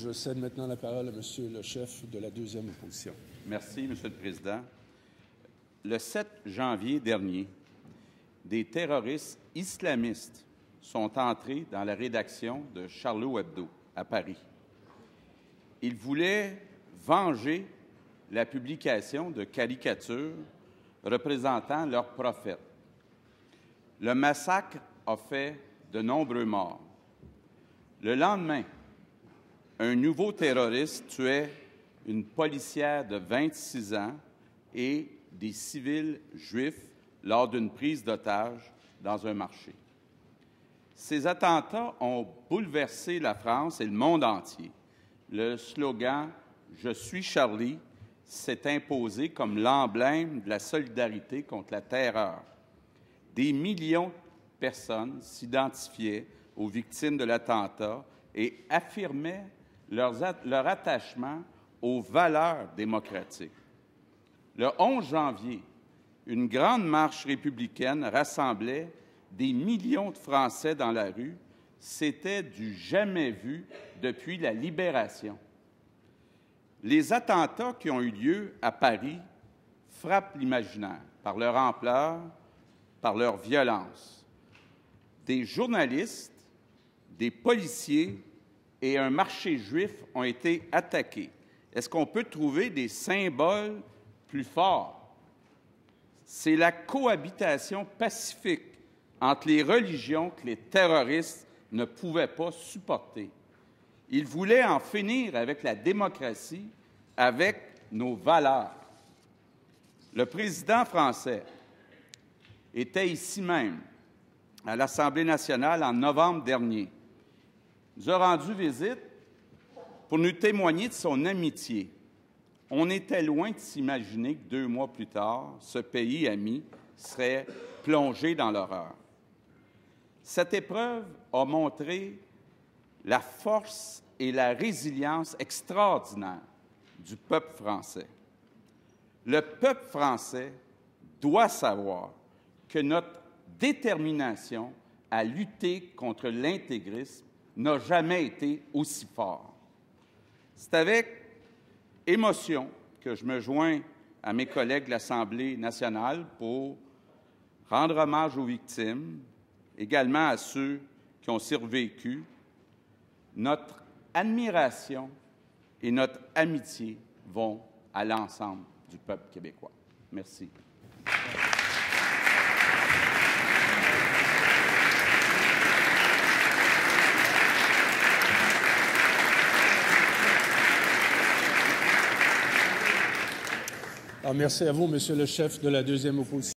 Je cède maintenant la parole à Monsieur le chef de la deuxième opposition. Merci, Monsieur le Président. Le 7 janvier dernier, des terroristes islamistes sont entrés dans la rédaction de Charlie Hebdo à Paris. Ils voulaient venger la publication de caricatures représentant leur prophète. Le massacre a fait de nombreux morts. Le lendemain, un nouveau terroriste tuait une policière de 26 ans et des civils juifs lors d'une prise d'otage dans un marché. Ces attentats ont bouleversé la France et le monde entier. Le slogan « Je suis Charlie » s'est imposé comme l'emblème de la solidarité contre la terreur. Des millions de personnes s'identifiaient aux victimes de l'attentat et affirmaient leur attachement aux valeurs démocratiques. Le 11 janvier, une grande marche républicaine rassemblait des millions de Français dans la rue. C'était du jamais vu depuis la Libération. Les attentats qui ont eu lieu à Paris frappent l'imaginaire par leur ampleur, par leur violence. Des journalistes, des policiers et un marché juif ont été attaqués. Est-ce qu'on peut trouver des symboles plus forts? C'est la cohabitation pacifique entre les religions que les terroristes ne pouvaient pas supporter. Ils voulaient en finir avec la démocratie, avec nos valeurs. Le président français était ici même, à l'Assemblée nationale, en novembre dernier. Il nous a rendu visite pour nous témoigner de son amitié. On était loin de s'imaginer que 2 mois plus tard, ce pays ami serait plongé dans l'horreur. Cette épreuve a montré la force et la résilience extraordinaire du peuple français. Le peuple français doit savoir que notre détermination à lutter contre l'intégrisme n'a jamais été aussi forte. C'est avec émotion que je me joins à mes collègues de l'Assemblée nationale pour rendre hommage aux victimes, également à ceux qui ont survécu. Notre admiration et notre amitié vont à l'ensemble du peuple québécois. Merci. Alors, merci à vous, Monsieur le chef de la deuxième opposition.